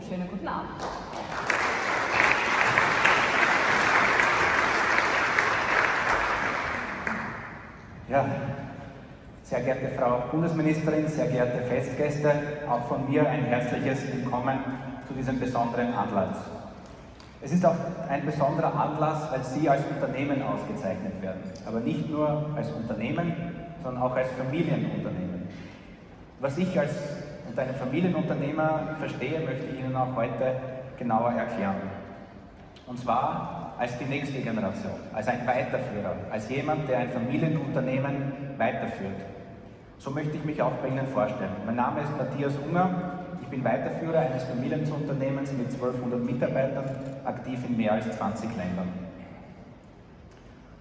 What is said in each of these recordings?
Schönen guten Abend. Ja, sehr geehrte Frau Bundesministerin, sehr geehrte Festgäste, auch von mir ein herzliches Willkommen zu diesem besonderen Anlass. Es ist auch ein besonderer Anlass, weil Sie als Unternehmen ausgezeichnet werden. Aber nicht nur als Unternehmen, sondern auch als Familienunternehmen. Was ich als unter einem Familienunternehmer verstehe, möchte ich Ihnen auch heute genauer erklären. Und zwar als die nächste Generation, als ein Weiterführer, als jemand, der ein Familienunternehmen weiterführt. So möchte ich mich auch bei Ihnen vorstellen. Mein Name ist Matthias Unger. Ich bin Weiterführer eines Familienunternehmens mit 1200 Mitarbeitern, aktiv in mehr als 20 Ländern.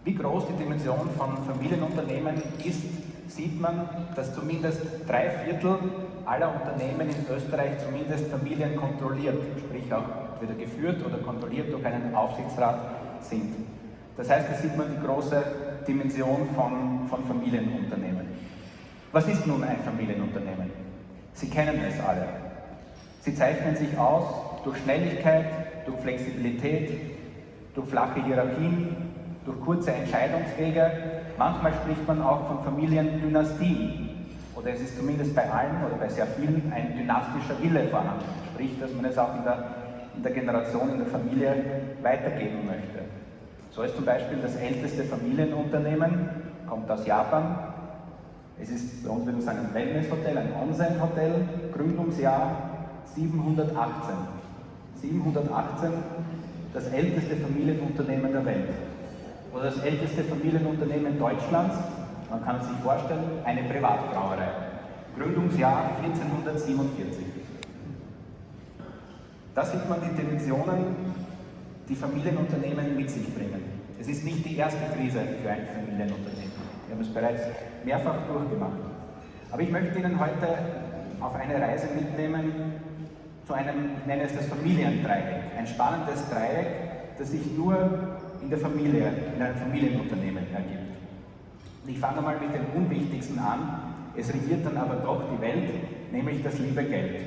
Wie groß die Dimension von Familienunternehmen ist, sieht man, dass zumindest 3/4 aller Unternehmen in Österreich zumindest familienkontrolliert, sprich auch wieder geführt oder kontrolliert durch einen Aufsichtsrat sind. Das heißt, da sieht man die große Dimension von Familienunternehmen. Was ist nun ein Familienunternehmen? Sie kennen es alle. Sie zeichnen sich aus durch Schnelligkeit, durch Flexibilität, durch flache Hierarchien, durch kurze Entscheidungswege. Manchmal spricht man auch von Familiendynastien. Oder es ist zumindest bei allen oder bei sehr vielen ein dynastischer Wille vorhanden. Sprich, dass man es auch in der Generation, in der Familie weitergeben möchte. So ist zum Beispiel das älteste Familienunternehmen, kommt aus Japan. Es ist bei uns, würde man sagen, ein Wellnesshotel, ein Onsen-Hotel, Gründungsjahr 718. 718, das älteste Familienunternehmen der Welt. Oder das älteste Familienunternehmen Deutschlands, man kann es sich vorstellen, eine Privatbrauerei. Gründungsjahr 1447. Da sieht man die Dimensionen, die Familienunternehmen mit sich bringen. Es ist nicht die erste Krise für ein Familienunternehmen. Wir haben es bereits mehrfach durchgemacht. Aber ich möchte Ihnen heute auf eine Reise mitnehmen zu einem, ich nenne es das Familiendreieck. Ein spannendes Dreieck, das sich nur in der Familie, in einem Familienunternehmen ergibt. Und ich fange mal mit dem Unwichtigsten an. Es regiert dann aber doch die Welt, nämlich das liebe Geld.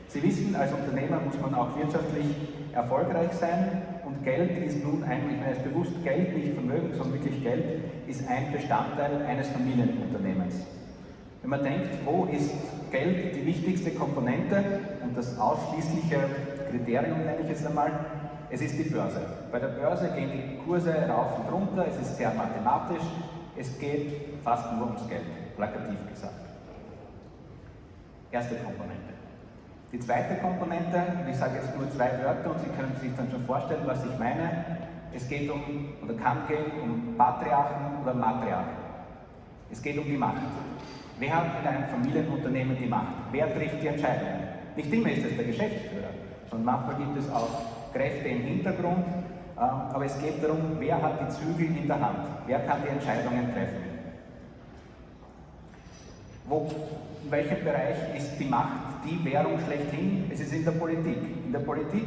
Sie wissen, als Unternehmer muss man auch wirtschaftlich erfolgreich sein und Geld ist nun ich meine es bewusst, Geld, nicht Vermögen, sondern wirklich Geld, ist ein Bestandteil eines Familienunternehmens. Wenn man denkt, wo ist Geld die wichtigste Komponente und das ausschließliche Kriterium, nenne ich es einmal, es ist die Börse. Bei der Börse gehen die Kurse rauf und runter, es ist sehr mathematisch, es geht fast nur ums Geld, plakativ gesagt. Erste Komponente. Die zweite Komponente, und ich sage jetzt nur 2 Wörter und Sie können sich dann schon vorstellen, was ich meine. Es geht oder kann gehen um Patriarchen oder Matriarchen. Es geht um die Macht. Wer hat in einem Familienunternehmen die Macht? Wer trifft die Entscheidungen? Nicht immer ist es der Geschäftsführer, sondern manchmal gibt es auch Kräfte im Hintergrund. Aber es geht darum, wer hat die Zügel in der Hand? Wer kann die Entscheidungen treffen? In welchem Bereich ist die Macht die Währung schlechthin? Es ist in der Politik. In der Politik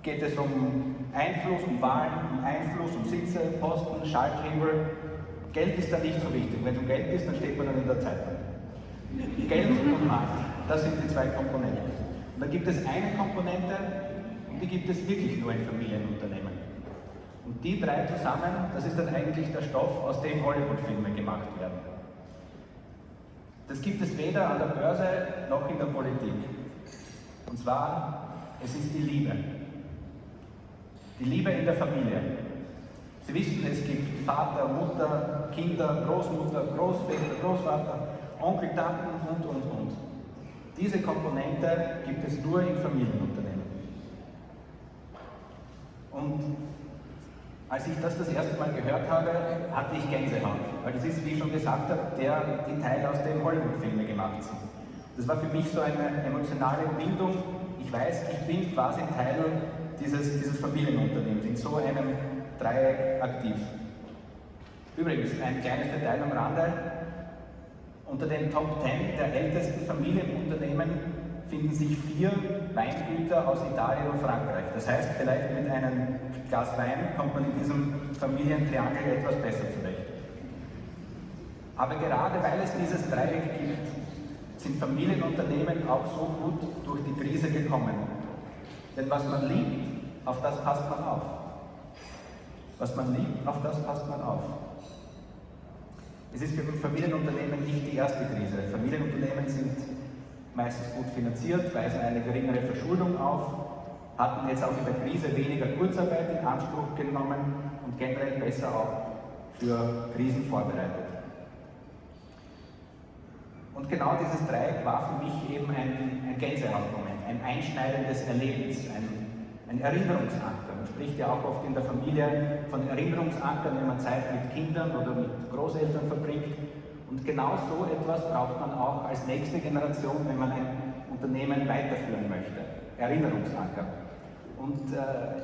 geht es um Einfluss, um Wahlen, um Einfluss, um Sitze, Posten, Schalthebel. Geld ist da nicht so wichtig. Wenn es um Geld ist, dann steht man dann in der Zeitung. Geld und Macht, das sind die 2 Komponenten. Und dann gibt es eine Komponente, und die gibt es wirklich nur in Familienunternehmen. Und die 3 zusammen, das ist dann eigentlich der Stoff, aus dem Hollywood-Filme gemacht werden. Das gibt es weder an der Börse noch in der Politik. Und zwar, es ist die Liebe. Die Liebe in der Familie. Sie wissen, es gibt Vater, Mutter, Kinder, Großmutter, Großväter, Großvater, Onkel, Tanten und. Diese Komponente gibt es nur in Familienunternehmen. Und als ich das erste Mal gehört habe, hatte ich Gänsehaut. Weil das ist, wie ich schon gesagt habe, die Teile, aus dem Hollywood-Filme gemacht sind. Das war für mich so eine emotionale Bindung. Ich weiß, ich bin quasi Teil dieses Familienunternehmens, in so einem Dreieck aktiv. Übrigens, ein kleines Detail am Rande. Unter den Top 10 der ältesten Familienunternehmen finden sich 4 Weingüter aus Italien und Frankreich. Das heißt, vielleicht mit einem Glas Wein kommt man in diesem Familientriangel etwas besser zurecht. Aber gerade weil es dieses Dreieck gibt, sind Familienunternehmen auch so gut durch die Krise gekommen. Denn was man liebt, auf das passt man auf. Was man liebt, auf das passt man auf. Es ist für Familienunternehmen nicht die erste Krise. Familienunternehmen sind meistens gut finanziert, weisen eine geringere Verschuldung auf, hatten jetzt auch in der Krise weniger Kurzarbeit in Anspruch genommen und generell besser auch für Krisen vorbereitet. Und genau dieses Dreieck war für mich eben ein Gänsehautmoment, ein einschneidendes Erlebnis, ein Erinnerungsanker. Man spricht ja auch oft in der Familie von Erinnerungsankern, wenn man Zeit mit Kindern oder mit Großeltern verbringt. Und genau so etwas braucht man auch als nächste Generation, wenn man ein Unternehmen weiterführen möchte. Erinnerungsanker. Und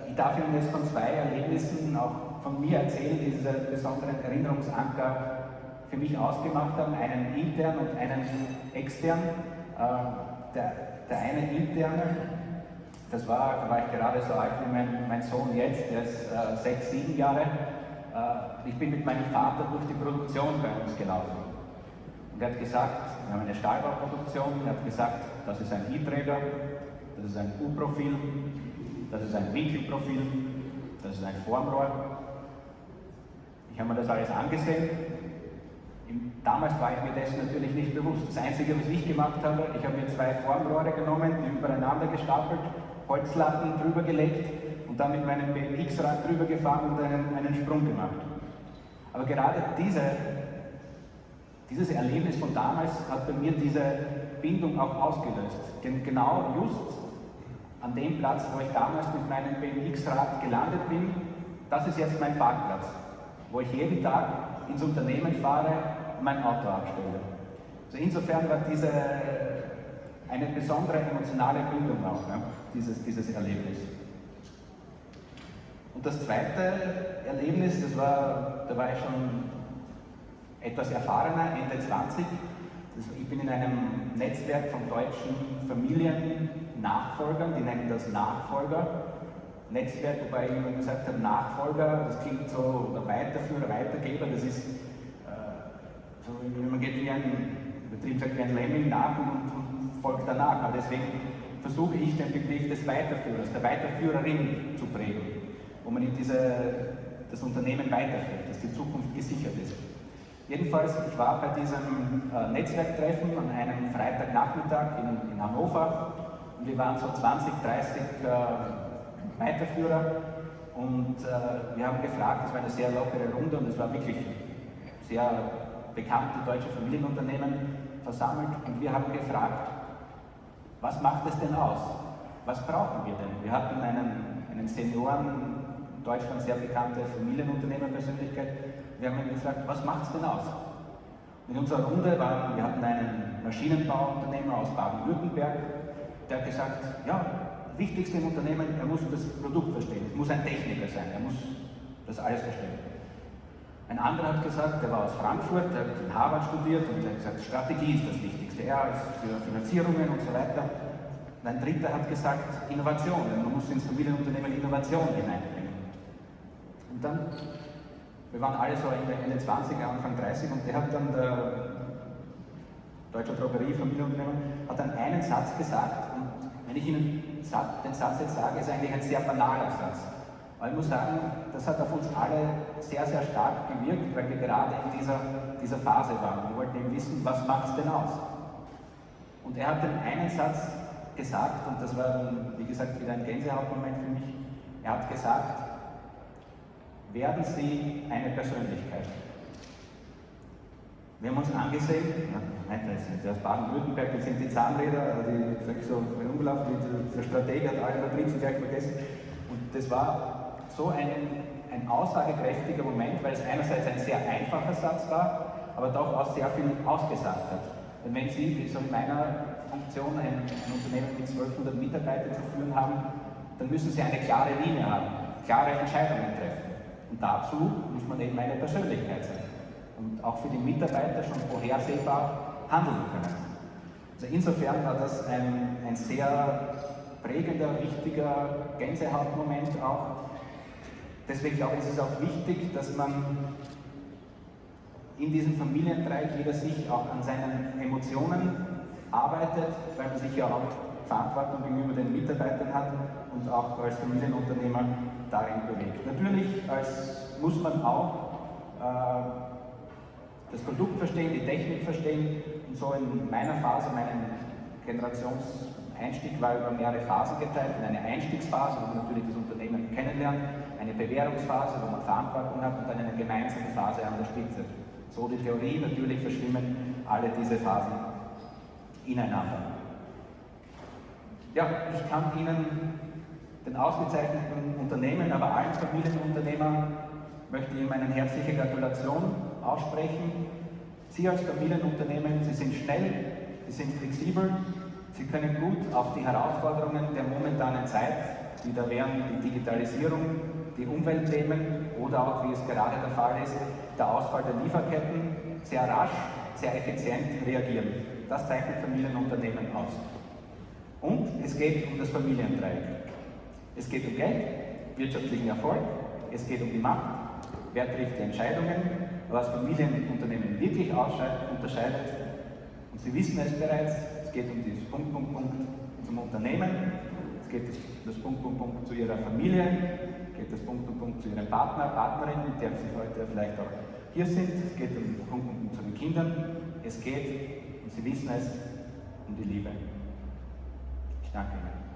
ich darf Ihnen jetzt von zwei Erlebnissen auch von mir erzählen, die diese besonderen Erinnerungsanker für mich ausgemacht haben, einen intern und einen extern. Der eine interne, da war ich gerade so alt wie mein Sohn jetzt, der ist 6, 7 Jahre. Ich bin mit meinem Vater durch die Produktion bei uns gelaufen. Und er hat gesagt, wir haben eine Stahlbauproduktion, er hat gesagt, das ist ein I-Träger, das ist ein U-Profil, das ist ein Winkelprofil, das ist ein Formrohr. Ich habe mir das alles angesehen. Damals war ich mir dessen natürlich nicht bewusst. Das Einzige, was ich gemacht habe, ich habe mir 2 Formrohre genommen, die übereinander gestapelt, Holzlatten drüber gelegt und dann mit meinem BMX-Rad drüber gefahren und einen Sprung gemacht. Aber gerade dieses Erlebnis von damals hat bei mir diese Bindung auch ausgelöst. Denn genau just an dem Platz, wo ich damals mit meinem BMX-Rad gelandet bin, das ist jetzt mein Parkplatz, wo ich jeden Tag ins Unternehmen fahre und mein Auto abstelle. Also insofern war diese eine besondere emotionale Bindung auch, ja, dieses Erlebnis. Und das zweite Erlebnis, da war ich schon etwas erfahrener, Ende 20. Ich bin in einem Netzwerk von deutschen Familiennachfolgern, die nennen das Nachfolger-Netzwerk, wobei ich immer gesagt habe, Nachfolger, das klingt so, oder Weiterführer, Weitergeber, das ist so, man geht wie ein Lemming nach und folgt danach. Aber deswegen versuche ich den Begriff des Weiterführers, der Weiterführerin zu prägen, wo man in das Unternehmen weiterführt, dass die Zukunft gesichert ist. Jedenfalls, ich war bei diesem Netzwerktreffen an einem Freitagnachmittag in Hannover und wir waren so 20, 30 Weiterführer und wir haben gefragt, es war eine sehr lockere Runde und es war wirklich sehr bekannte deutsche Familienunternehmen versammelt und wir haben gefragt, was macht es denn aus? Was brauchen wir denn? Wir hatten einen Senioren, in Deutschland sehr bekannte Familienunternehmerpersönlichkeit. Wir haben ihn gefragt, was macht es denn aus? In unserer Runde wir hatten einen Maschinenbauunternehmer aus Baden-Württemberg, der hat gesagt, ja, das Wichtigste im Unternehmen, er muss das Produkt verstehen, es muss ein Techniker sein, er muss das alles verstehen. Ein anderer hat gesagt, der war aus Frankfurt, der hat in Harvard studiert und der hat gesagt, Strategie ist das Wichtigste, er ist für Finanzierungen und so weiter. Und ein dritter hat gesagt, Innovation, man muss ins Familienunternehmen Innovation hineinbringen. Und dann, wir waren alle so Ende 20, Anfang 30 und der hat dann, der deutsche Drogerie-Familienunternehmer, hat dann einen Satz gesagt und wenn ich Ihnen den Satz jetzt sage, ist eigentlich ein sehr banaler Satz. Aber ich muss sagen, das hat auf uns alle sehr, sehr stark gewirkt, weil wir gerade in dieser Phase waren. Wir wollten eben wissen, was macht es denn aus? Und er hat den einen Satz gesagt, und das war, wie gesagt, wieder ein Gänsehautmoment für mich. Er hat gesagt, werden Sie eine Persönlichkeit. Wir haben uns angesehen, der aus Baden-Württemberg, das sind die Zahnräder, die, sag ich so, umgelaufen, der Stratege hat alle Matrizen gleich vergessen. Und das war so ein aussagekräftiger Moment, weil es einerseits ein sehr einfacher Satz war, aber doch auch sehr viel ausgesagt hat. Denn wenn Sie, wie so in meiner Funktion, ein Unternehmen mit 1200 Mitarbeitern zu führen haben, dann müssen Sie eine klare Linie haben, klare Entscheidungen treffen. Und dazu muss man eben eine Persönlichkeit sein und auch für die Mitarbeiter schon vorhersehbar handeln können. Also insofern war das ein sehr prägender, wichtiger Gänsehautmoment auch. Deswegen glaube ich, ist es auch wichtig, dass man in diesem Familienbereich jeder sich auch an seinen Emotionen arbeitet, weil man sich ja auch Verantwortung gegenüber den Mitarbeitern hat und auch als Familienunternehmer darin bewegt. Natürlich muss man auch das Produkt verstehen, die Technik verstehen, und so in meiner Phase, meinem Generationseinstieg war über mehrere Phasen geteilt, in eine Einstiegsphase, wo man natürlich das Unternehmen kennenlernt, eine Bewährungsphase, wo man Verantwortung hat, und dann eine gemeinsame Phase an der Spitze. So die Theorie, natürlich verschwimmen alle diese Phasen ineinander. Ja, ich kann Ihnen, den ausgezeichneten Unternehmen, aber allen Familienunternehmern, möchte Ihnen meine herzliche Gratulation aussprechen. Sie als Familienunternehmen, Sie sind schnell, Sie sind flexibel, Sie können gut auf die Herausforderungen der momentanen Zeit, die da wären die Digitalisierung, die Umweltthemen oder auch, wie es gerade der Fall ist, der Ausfall der Lieferketten, sehr rasch, sehr effizient reagieren. Das zeichnet Familienunternehmen aus. Und es geht um das Familiendreieck. Es geht um Geld, wirtschaftlichen Erfolg, es geht um die Macht, wer trifft die Entscheidungen, was Familienunternehmen wirklich unterscheidet. Und Sie wissen es bereits, es geht um das Punkt zum Unternehmen, es geht das Punkt zu Ihrer Familie, es geht das Punkt zu Ihrem Partner, Partnerin, mit der Sie heute vielleicht auch hier sind, es geht um den Punkt zu den Kindern, es geht, und Sie wissen es, um die Liebe. Ich danke Ihnen.